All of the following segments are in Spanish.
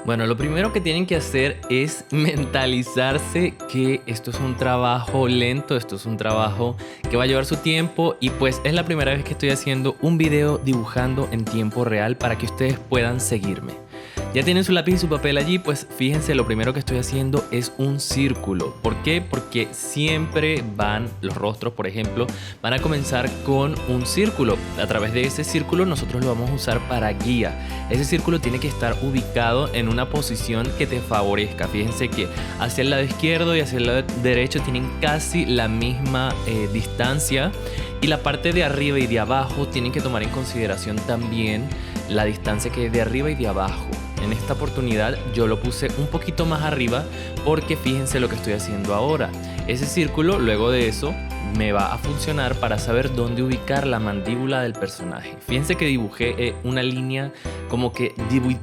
Bueno, lo primero que tienen que hacer es mentalizarse que esto es un trabajo lento, esto es un trabajo que va a llevar su tiempo y pues es la primera vez que estoy haciendo un video dibujando en tiempo real para que ustedes puedan seguirme. Ya tienen su lápiz y su papel allí, pues fíjense, lo primero que estoy haciendo es un círculo. ¿Por qué? Porque siempre van los rostros, por ejemplo, van a comenzar con un círculo. A través de ese círculo nosotros lo vamos a usar para guía. Ese círculo tiene que estar ubicado en una posición que te favorezca. Fíjense que hacia el lado izquierdo y hacia el lado derecho tienen casi la misma distancia. Y la parte de arriba y de abajo tienen que tomar en consideración también la distancia que es de arriba y de abajo. En esta oportunidad yo lo puse un poquito más arriba porque fíjense lo que estoy haciendo ahora. Ese círculo, luego de eso, me va a funcionar para saber dónde ubicar la mandíbula del personaje. Fíjense que dibujé una línea como que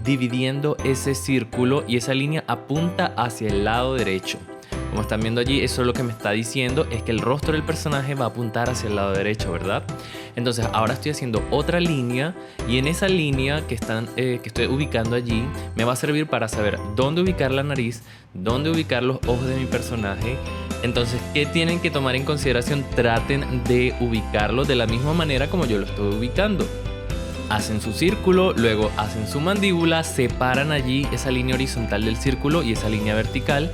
dividiendo ese círculo y esa línea apunta hacia el lado derecho. Como están viendo allí, eso es lo que me está diciendo, es que el rostro del personaje va a apuntar hacia el lado derecho, ¿verdad? Entonces ahora estoy haciendo otra línea y en esa línea que estoy ubicando allí me va a servir para saber dónde ubicar la nariz, dónde ubicar los ojos de mi personaje. Entonces, ¿qué tienen que tomar en consideración? Traten de ubicarlo de la misma manera como yo lo estoy ubicando. Hacen su círculo, luego hacen su mandíbula, separan allí esa línea horizontal del círculo y esa línea vertical.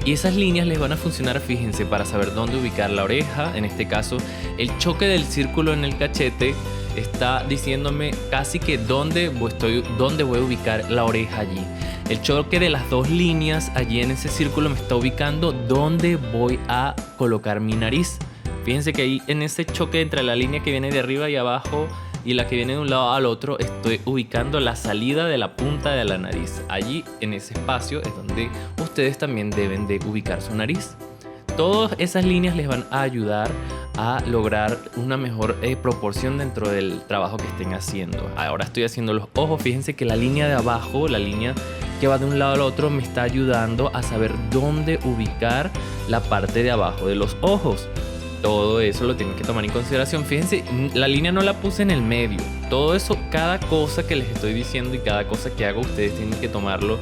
Y esas líneas les van a funcionar, fíjense, para saber dónde ubicar la oreja. En este caso, el choque del círculo en el cachete está diciéndome casi que dónde voy a ubicar la oreja allí. El choque de las dos líneas allí en ese círculo me está ubicando dónde voy a colocar mi nariz. Fíjense que ahí en ese choque entre la línea que viene de arriba y abajo y la que viene de un lado al otro, estoy ubicando la salida de la punta de la nariz. Allí, en ese espacio, es donde ustedes también deben de ubicar su nariz. Todas esas líneas les van a ayudar a lograr una mejor proporción dentro del trabajo que estén haciendo. Ahora estoy haciendo los ojos. Fíjense que la línea de abajo, la línea que va de un lado al otro, me está ayudando a saber dónde ubicar la parte de abajo de los ojos. Todo eso lo tienen que tomar en consideración. Fíjense, la línea no la puse en el medio. Todo eso, cada cosa que les estoy diciendo y cada cosa que hago, ustedes tienen que tomarlo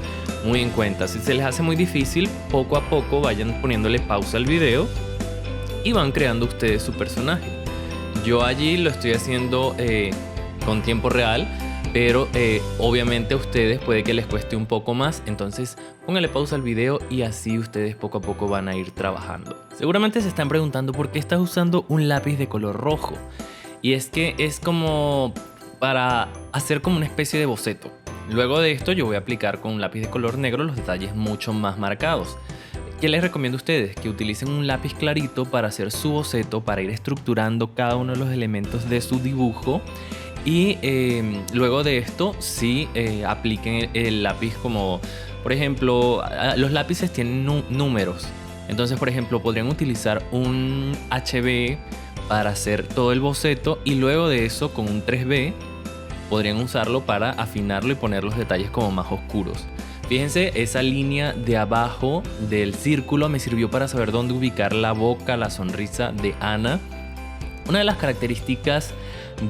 muy en cuenta. Si se les hace muy difícil, poco a poco vayan poniéndole pausa al video y van creando ustedes su personaje. Yo allí lo estoy haciendo con tiempo real, pero obviamente a ustedes puede que les cueste un poco más, entonces pónganle pausa al video y así ustedes poco a poco van a ir trabajando. Seguramente se están preguntando por qué estás usando un lápiz de color rojo, y es que es como para hacer como una especie de boceto. Luego de esto yo voy a aplicar con un lápiz de color negro los detalles mucho más marcados. ¿Qué les recomiendo a ustedes? Que utilicen un lápiz clarito para hacer su boceto, para ir estructurando cada uno de los elementos de su dibujo. Y luego de esto sí apliquen el lápiz como, por ejemplo, los lápices tienen números. Entonces, por ejemplo, podrían utilizar un HB para hacer todo el boceto y luego de eso con un 3B podrían usarlo para afinarlo y poner los detalles como más oscuros. Fíjense, esa línea de abajo del círculo me sirvió para saber dónde ubicar la boca, la sonrisa de Anna. Una de las características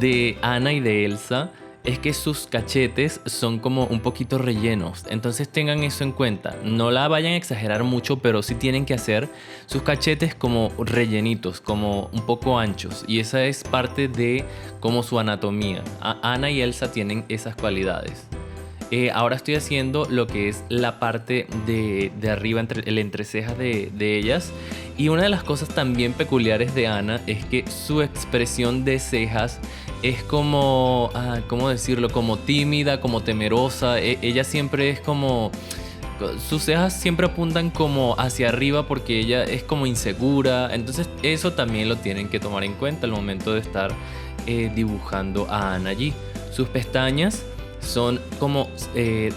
de Anna y de Elsa es que sus cachetes son como un poquito rellenos, entonces tengan eso en cuenta. No la vayan a exagerar mucho, pero sí tienen que hacer sus cachetes como rellenitos, como un poco anchos, y esa es parte de como su anatomía. Anna y Elsa tienen esas cualidades. Ahora estoy haciendo lo que es la parte de arriba, el entrecejas de ellas. Y una de las cosas también peculiares de Anna es que su expresión de cejas es como, ¿cómo decirlo? Como tímida, como temerosa. Ella siempre es como... Sus cejas siempre apuntan como hacia arriba porque ella es como insegura. Entonces eso también lo tienen que tomar en cuenta al momento de estar dibujando a Anna allí. Sus pestañas son como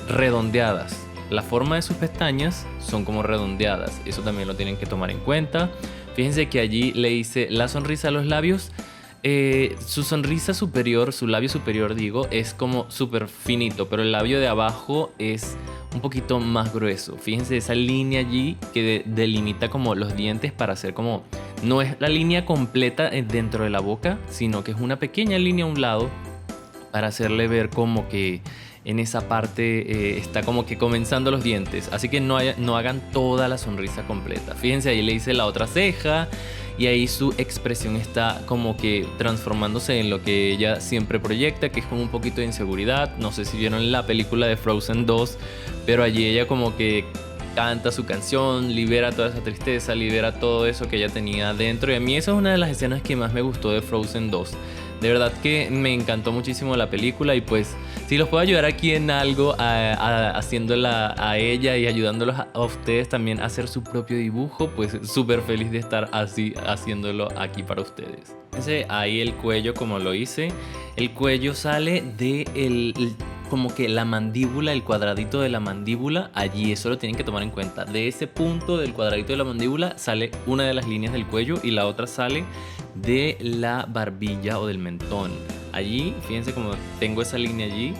redondeadas. La forma de sus pestañas son como redondeadas. Eso también lo tienen que tomar en cuenta. Fíjense que allí le hice la sonrisa a los labios. Su sonrisa superior, su labio superior digo, es como súper finito, pero el labio de abajo es un poquito más grueso. Fíjense esa línea allí que delimita como los dientes para hacer como... No es la línea completa dentro de la boca, sino que es una pequeña línea a un lado para hacerle ver como que en esa parte está como que comenzando los dientes. Así que no hagan toda la sonrisa completa. Fíjense, ahí le hice la otra ceja y ahí su expresión está como que transformándose en lo que ella siempre proyecta, que es como un poquito de inseguridad. No sé si vieron la película de Frozen 2, pero allí ella como que canta su canción, libera toda esa tristeza, libera todo eso que ella tenía dentro. Y a mí esa es una de las escenas que más me gustó de Frozen 2. De verdad que me encantó muchísimo la película y pues si los puedo ayudar aquí en algo, haciéndola a ella y ayudándolos a ustedes también a hacer su propio dibujo, pues súper feliz de estar así haciéndolo aquí para ustedes. Fíjense ahí el cuello como lo hice. El cuello sale de como que la mandíbula, el cuadradito de la mandíbula, allí eso lo tienen que tomar en cuenta. De ese punto del cuadradito de la mandíbula sale una de las líneas del cuello y la otra sale de la barbilla o del mentón. Allí, fíjense como tengo esa línea allí.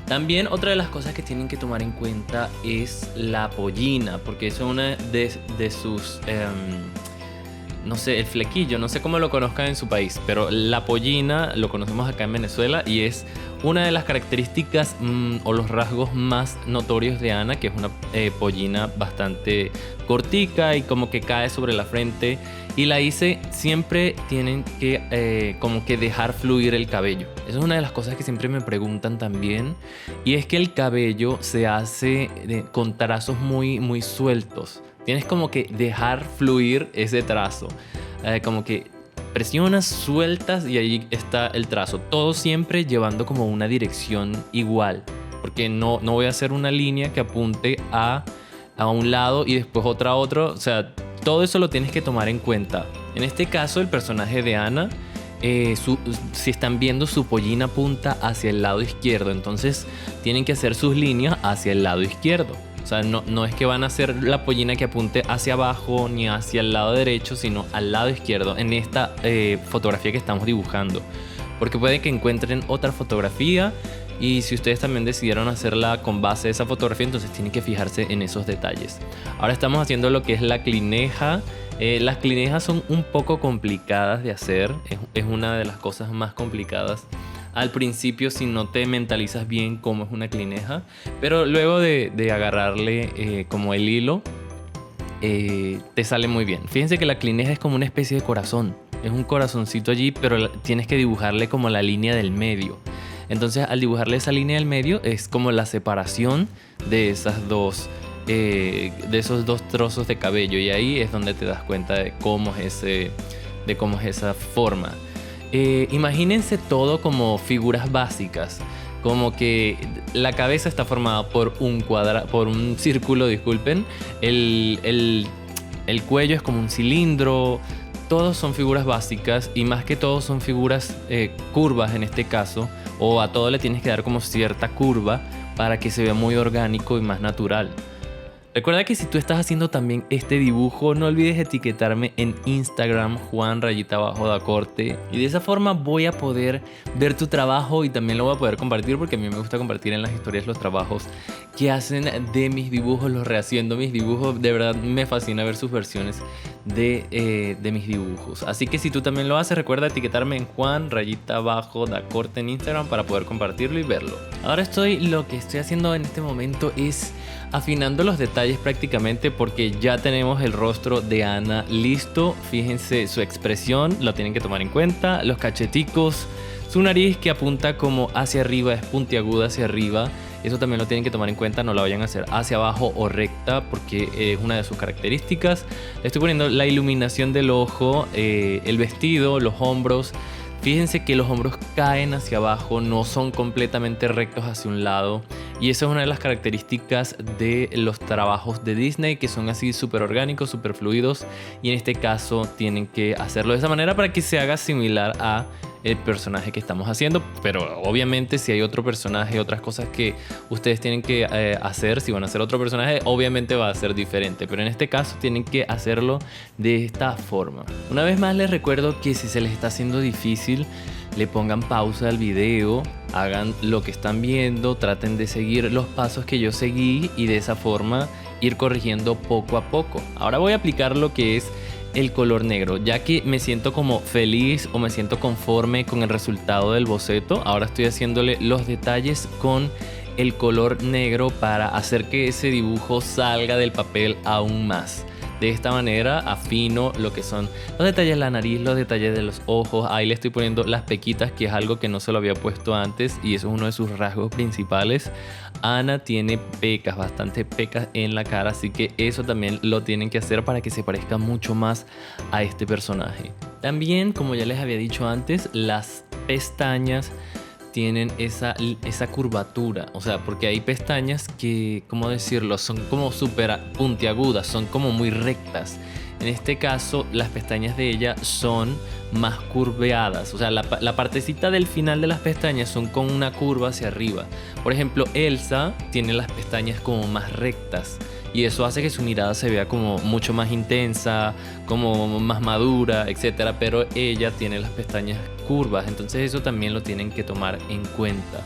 También otra de las cosas que tienen que tomar en cuenta es la pollina, porque eso es una de sus... no sé, el flequillo, no sé cómo lo conozcan en su país, pero la pollina lo conocemos acá en Venezuela y es una de las características o los rasgos más notorios de Ana, que es una pollina bastante cortica y como que cae sobre la frente. Y la hice, siempre tienen que como que dejar fluir el cabello. Esa es una de las cosas que siempre me preguntan también. Y es que el cabello se hace con trazos muy, muy sueltos. Tienes como que dejar fluir ese trazo. Como que presionas, sueltas y ahí está el trazo. Todo siempre llevando como una dirección igual. Porque no voy a hacer una línea que apunte a un lado y después otra a otro. O sea, todo eso lo tienes que tomar en cuenta. En este caso, el personaje de Ana, si están viendo, su pollina apunta hacia el lado izquierdo. Entonces tienen que hacer sus líneas hacia el lado izquierdo. O sea, no es que van a hacer la pollina que apunte hacia abajo ni hacia el lado derecho, sino al lado izquierdo en esta fotografía que estamos dibujando. Porque puede que encuentren otra fotografía y si ustedes también decidieron hacerla con base de esa fotografía, entonces tienen que fijarse en esos detalles. Ahora estamos haciendo lo que es la clineja. Las clinejas son un poco complicadas de hacer. Es una de las cosas más complicadas al principio si no te mentalizas bien cómo es una clineja, pero luego de agarrarle como el hilo te sale muy bien. Fíjense que la clineja es como una especie de corazón, es un corazoncito allí, pero tienes que dibujarle como la línea del medio. Entonces al dibujarle esa línea del medio es como la separación de esos dos trozos de cabello, y ahí es donde te das cuenta de cómo es esa forma. Imagínense todo como figuras básicas, como que la cabeza está formada por un círculo, disculpen, el cuello es como un cilindro. Todos son figuras básicas y más que todo son figuras curvas en este caso, o a todo le tienes que dar como cierta curva para que se vea muy orgánico y más natural. Recuerda que si tú estás haciendo también este dibujo, no olvides etiquetarme en Instagram, Juan_Dacorte, y de esa forma voy a poder ver tu trabajo y también lo voy a poder compartir, porque a mí me gusta compartir en las historias los trabajos que hacen de mis dibujos, los rehaciendo mis dibujos. De verdad me fascina ver sus versiones de mis dibujos. Así que si tú también lo haces, recuerda etiquetarme en Juan_Dacorte en Instagram para poder compartirlo y verlo. Ahora lo que estoy haciendo en este momento es afinando los detalles prácticamente, porque ya tenemos el rostro de Ana listo. Fíjense su expresión, lo tienen que tomar en cuenta, los cacheticos, su nariz que apunta como hacia arriba, es puntiaguda hacia arriba. Eso también lo tienen que tomar en cuenta, no la vayan a hacer hacia abajo o recta, porque es una de sus características. Le estoy poniendo la iluminación del ojo, el vestido, los hombros. Fíjense que los hombros caen hacia abajo, no son completamente rectos hacia un lado. Y esa es una de las características de los trabajos de Disney, que son así súper orgánicos, súper fluidos. Y en este caso tienen que hacerlo de esa manera para que se haga similar a el personaje que estamos haciendo. Pero obviamente si hay otro personaje, otras cosas que ustedes tienen que hacer, si van a hacer otro personaje, obviamente va a ser diferente. Pero en este caso tienen que hacerlo de esta forma. Una vez más les recuerdo que si se les está haciendo difícil, le pongan pausa al video, hagan lo que están viendo, traten de seguir los pasos que yo seguí y de esa forma ir corrigiendo poco a poco. Ahora voy a aplicar lo que es el color negro, ya que me siento como feliz o me siento conforme con el resultado del boceto. Ahora estoy haciéndole los detalles con el color negro para hacer que ese dibujo salga del papel aún más. De esta manera afino lo que son los detalles de la nariz, los detalles de los ojos. Ahí le estoy poniendo las pequitas, que es algo que no se lo había puesto antes y eso es uno de sus rasgos principales. Ana tiene pecas, bastantes pecas en la cara, así que eso también lo tienen que hacer para que se parezca mucho más a este personaje. También, como ya les había dicho antes, las pestañas tienen esa curvatura, o sea, porque hay pestañas que, ¿cómo decirlo? Son como súper puntiagudas, son como muy rectas. En este caso, las pestañas de ella son más curveadas, o sea, la partecita del final de las pestañas son con una curva hacia arriba. Por ejemplo, Elsa tiene las pestañas como más rectas y eso hace que su mirada se vea como mucho más intensa, como más madura, etcétera, pero ella tiene las pestañas curvas, entonces eso también lo tienen que tomar en cuenta.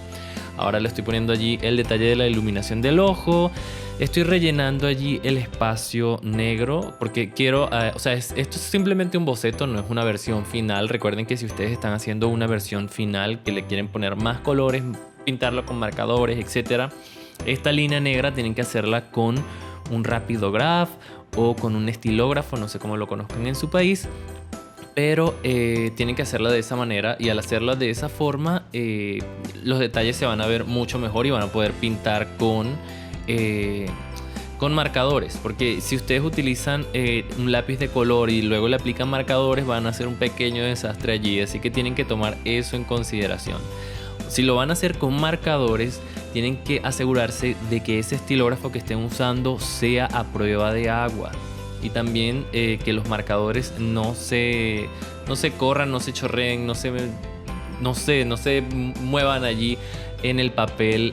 Ahora le estoy poniendo allí el detalle de la iluminación del ojo. Estoy rellenando allí el espacio negro porque quiero, o sea, esto es simplemente un boceto, no es una versión final. Recuerden que si ustedes están haciendo una versión final que le quieren poner más colores, pintarlo con marcadores, etcétera, esta línea negra tienen que hacerla con un rapidograph o con un estilógrafo, no sé cómo lo conozcan en su país. Pero tienen que hacerla de esa manera y al hacerla de esa forma los detalles se van a ver mucho mejor y van a poder pintar con marcadores. Porque si ustedes utilizan un lápiz de color y luego le aplican marcadores van a hacer un pequeño desastre allí. Así que tienen que tomar eso en consideración. Si lo van a hacer con marcadores, tienen que asegurarse de que ese estilógrafo que estén usando sea a prueba de agua. Y también que los marcadores no se corran, no se chorreen, no se muevan allí en el papel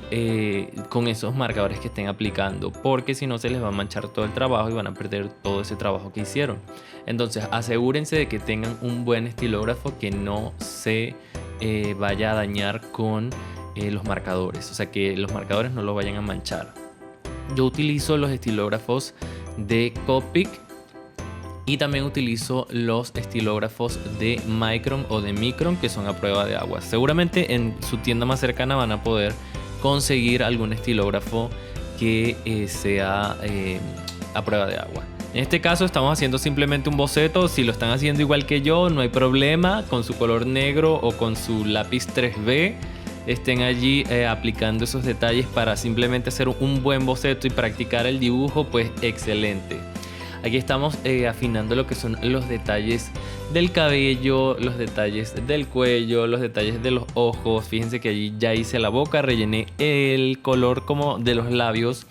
con esos marcadores que estén aplicando, porque si no se les va a manchar todo el trabajo y van a perder todo ese trabajo que hicieron. Entonces asegúrense de que tengan un buen estilógrafo que no se vaya a dañar con los marcadores, o sea que los marcadores no lo vayan a manchar. Yo utilizo los estilógrafos de Copic y también utilizo los estilógrafos de Micron o de Micron que son a prueba de agua. Seguramente en su tienda más cercana van a poder conseguir algún estilógrafo que sea a prueba de agua. En este caso estamos haciendo simplemente un boceto. Si lo están haciendo igual que yo, no hay problema, con su color negro o con su lápiz 3B estén allí aplicando esos detalles para simplemente hacer un buen boceto y practicar el dibujo, pues excelente. Aquí estamos afinando lo que son los detalles del cabello, los detalles del cuello, los detalles de los ojos. Fíjense que allí ya hice la boca, rellené el color como de los labios,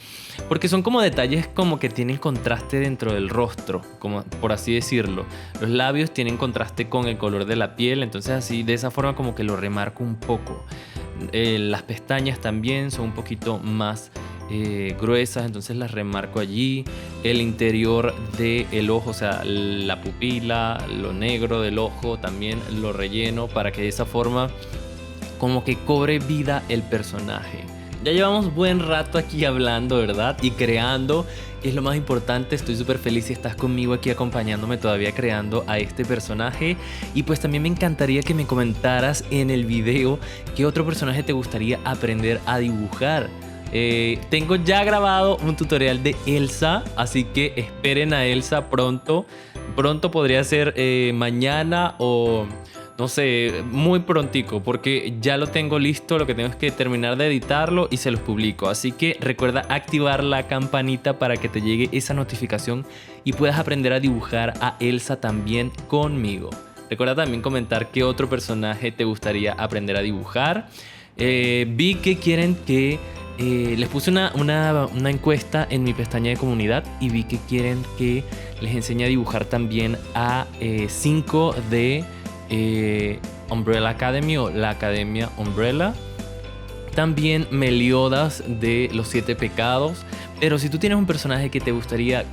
porque son como detalles como que tienen contraste dentro del rostro, como por así decirlo. Los labios tienen contraste con el color de la piel, entonces así de esa forma como que lo remarco un poco. Las pestañas también son un poquito más gruesas, entonces las remarco allí. El interior del ojo, o sea, la pupila, lo negro del ojo también lo relleno para que de esa forma como que cobre vida el personaje. Ya llevamos buen rato aquí hablando, ¿verdad? Y creando, que es lo más importante. Estoy súper feliz si estás conmigo aquí acompañándome todavía creando a este personaje. Y pues también me encantaría que me comentaras en el video qué otro personaje te gustaría aprender a dibujar. Tengo ya grabado un tutorial de Elsa, así que esperen a Elsa pronto. Pronto podría ser mañana o no sé, muy prontico, porque ya lo tengo listo. Lo que tengo es que terminar de editarlo y se los publico. Así que recuerda activar la campanita para que te llegue esa notificación y puedas aprender a dibujar a Elsa también conmigo. Recuerda también comentar qué otro personaje te gustaría aprender a dibujar. Vi que quieren que les puse una encuesta en mi pestaña de comunidad y vi que quieren que les enseñe a dibujar también a 5 de Umbrella Academy o la Academia Umbrella. También Meliodas de los 7 pecados. Pero si tú tienes un personaje que te gustaría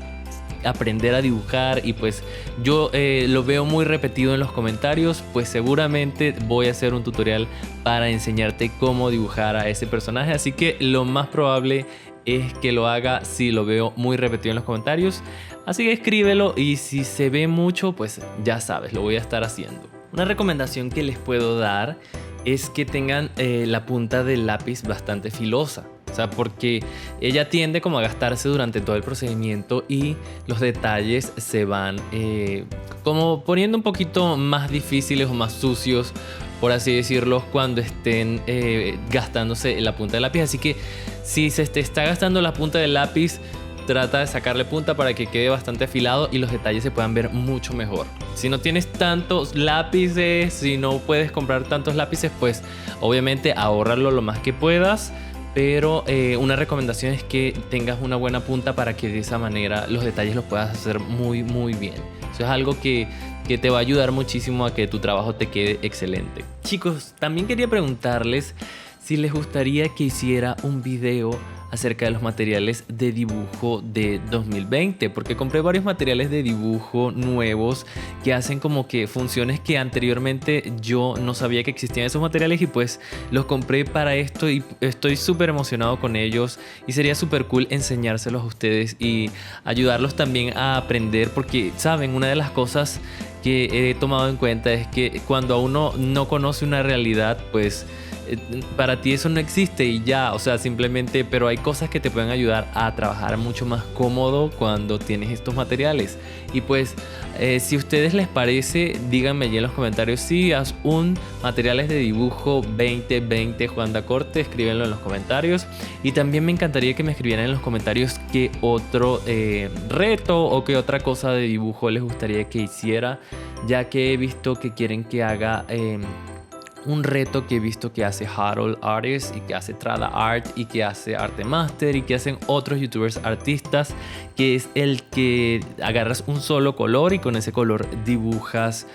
aprender a dibujar y pues yo lo veo muy repetido en los comentarios, pues seguramente voy a hacer un tutorial para enseñarte cómo dibujar a ese personaje. Así que lo más probable es que lo haga si lo veo muy repetido en los comentarios. Así que escríbelo y si se ve mucho, pues ya sabes, lo voy a estar haciendo. Una recomendación que les puedo dar es que tengan la punta del lápiz bastante filosa. O sea, porque ella tiende como a gastarse durante todo el procedimiento y los detalles se van como poniendo un poquito más difíciles o más sucios, por así decirlo, cuando estén gastándose la punta del lápiz. Así que si se te está gastando la punta del lápiz, trata de sacarle punta para que quede bastante afilado y los detalles se puedan ver mucho mejor. Si no tienes tantos lápices, si no puedes comprar tantos lápices, pues obviamente ahórralo lo más que puedas. Pero una recomendación es que tengas una buena punta para que de esa manera los detalles los puedas hacer muy bien. Eso es algo que te va a ayudar muchísimo a que tu trabajo te quede excelente. Chicos, también quería preguntarles si les gustaría que hiciera un video acerca de los materiales de dibujo de 2020, porque compré varios materiales de dibujo nuevos que hacen como que funciones que anteriormente yo no sabía que existían esos materiales, y pues los compré para esto y estoy súper emocionado con ellos, y sería súper cool enseñárselos a ustedes y ayudarlos también a aprender, porque saben, una de las cosas que he tomado en cuenta es que cuando a uno no conoce una realidad, pues para ti eso no existe y ya, o sea, simplemente, pero hay cosas que te pueden ayudar a trabajar mucho más cómodo cuando tienes estos materiales. Y pues, si a ustedes les parece, díganme allí en los comentarios si haz un materiales de dibujo 2020 Juan Dacorte, escríbenlo en los comentarios. Y también me encantaría que me escribieran en los comentarios qué otro reto o qué otra cosa de dibujo les gustaría que hiciera, ya que he visto que quieren que haga un reto que he visto que hace Harold Artist y que hace Trada Art y que hace Arte Master y que hacen otros youtubers artistas, que es el que agarras un solo color y con ese color dibujas,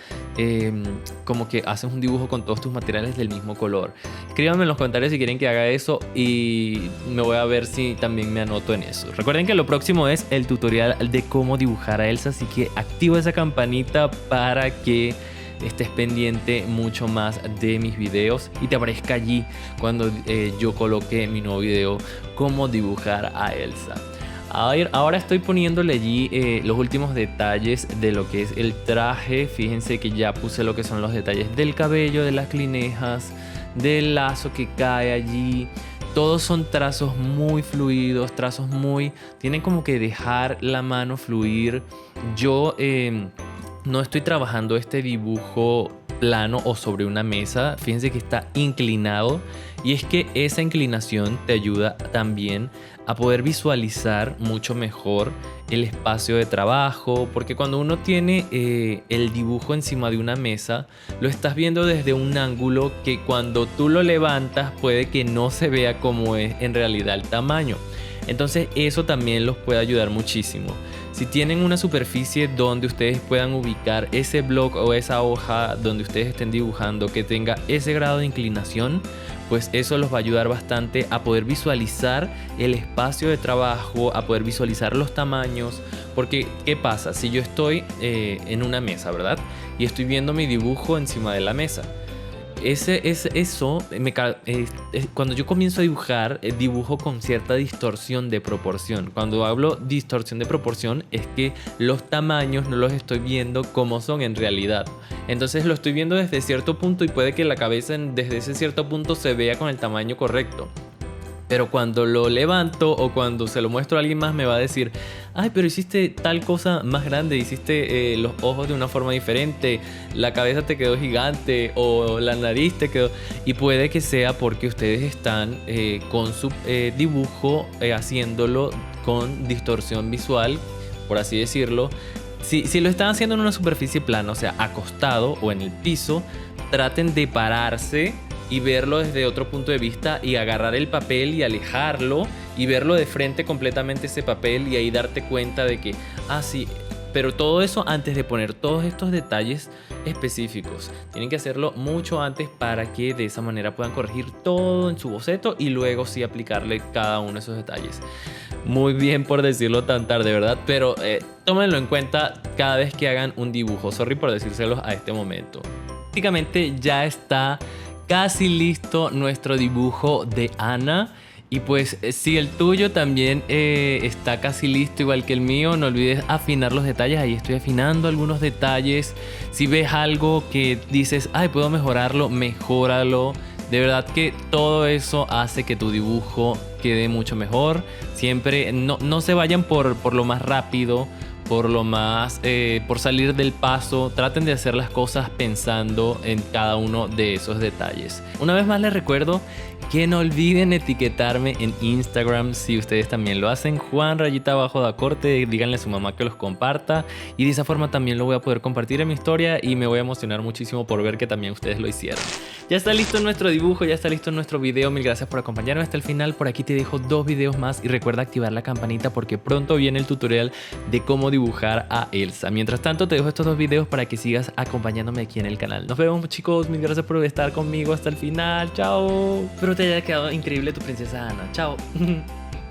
como que haces un dibujo con todos tus materiales del mismo color. Escríbanme en los comentarios si quieren que haga eso y me voy a ver si también me anoto en eso. Recuerden que lo próximo es el tutorial de cómo dibujar a Elsa, así que activa esa campanita para que estés pendiente mucho más de mis videos y te aparezca allí cuando yo coloque mi nuevo video cómo dibujar a Elsa. Ahora estoy poniéndole allí los últimos detalles de lo que es el traje. Fíjense que ya puse lo que son los detalles del cabello, de las clinejas, del lazo que cae allí. Todos son trazos muy fluidos, trazos muy... Tienen como que dejar la mano fluir. Yo no estoy trabajando este dibujo plano o sobre una mesa. Fíjense que está inclinado, y es que esa inclinación te ayuda también a poder visualizar mucho mejor el espacio de trabajo, porque cuando uno tiene el dibujo encima de una mesa, lo estás viendo desde un ángulo que cuando tú lo levantas puede que no se vea como es en realidad el tamaño. Entonces eso también los puede ayudar muchísimo. Si tienen una superficie donde ustedes puedan ubicar ese bloc o esa hoja donde ustedes estén dibujando que tenga ese grado de inclinación, pues eso los va a ayudar bastante a poder visualizar el espacio de trabajo, a poder visualizar los tamaños. Porque, ¿qué pasa? Si yo estoy en una mesa, ¿verdad? Y estoy viendo mi dibujo encima de la mesa. Cuando yo comienzo a dibujar, dibujo con cierta distorsión de proporción. Cuando hablo distorsión de proporción es que los tamaños no los estoy viendo como son en realidad. Entonces lo estoy viendo desde cierto punto y puede que la cabeza desde ese cierto punto se vea con el tamaño correcto. Pero cuando lo levanto o cuando se lo muestro a alguien más, me va a decir: ay, pero hiciste tal cosa más grande, hiciste los ojos de una forma diferente, la cabeza te quedó gigante o la nariz te quedó... Y puede que sea porque ustedes están con su dibujo haciéndolo con distorsión visual, por así decirlo. Si lo están haciendo en una superficie plana, o sea, acostado o en el piso, traten de pararse y verlo desde otro punto de vista y agarrar el papel y alejarlo y verlo de frente completamente ese papel, y ahí darte cuenta de que, sí, pero todo eso antes de poner todos estos detalles específicos. Tienen que hacerlo mucho antes para que de esa manera puedan corregir todo en su boceto y luego sí aplicarle cada uno de esos detalles. Muy bien por decirlo tan tarde, ¿verdad? Pero tómenlo en cuenta cada vez que hagan un dibujo. Sorry por decírselos a este momento. Prácticamente ya está casi listo nuestro dibujo de Anna, Y pues si el tuyo también está casi listo igual que el mío, no olvides afinar los detalles. Ahí estoy afinando algunos detalles. Si ves algo que dices, ay, puedo mejorarlo, mejóralo. De verdad que todo eso hace que tu dibujo quede mucho mejor. Siempre no se vayan por lo más rápido, por lo más, por salir del paso. Traten de hacer las cosas pensando en cada uno de esos detalles. Una vez más les recuerdo que no olviden etiquetarme en Instagram si ustedes también lo hacen. Juan_Dacorte, díganle a su mamá que los comparta. Y de esa forma también lo voy a poder compartir en mi historia y me voy a emocionar muchísimo por ver que también ustedes lo hicieron. Ya está listo nuestro dibujo, ya está listo nuestro video. Mil gracias por acompañarme hasta el final. Por aquí te dejo 2 videos más y recuerda activar la campanita porque pronto viene el tutorial de cómo dibujar a Elsa. Mientras tanto te dejo estos 2 videos para que sigas acompañándome aquí en el canal. Nos vemos, chicos, mil gracias por estar conmigo hasta el final. Chao. Espero te haya quedado increíble tu princesa Ana. Chao.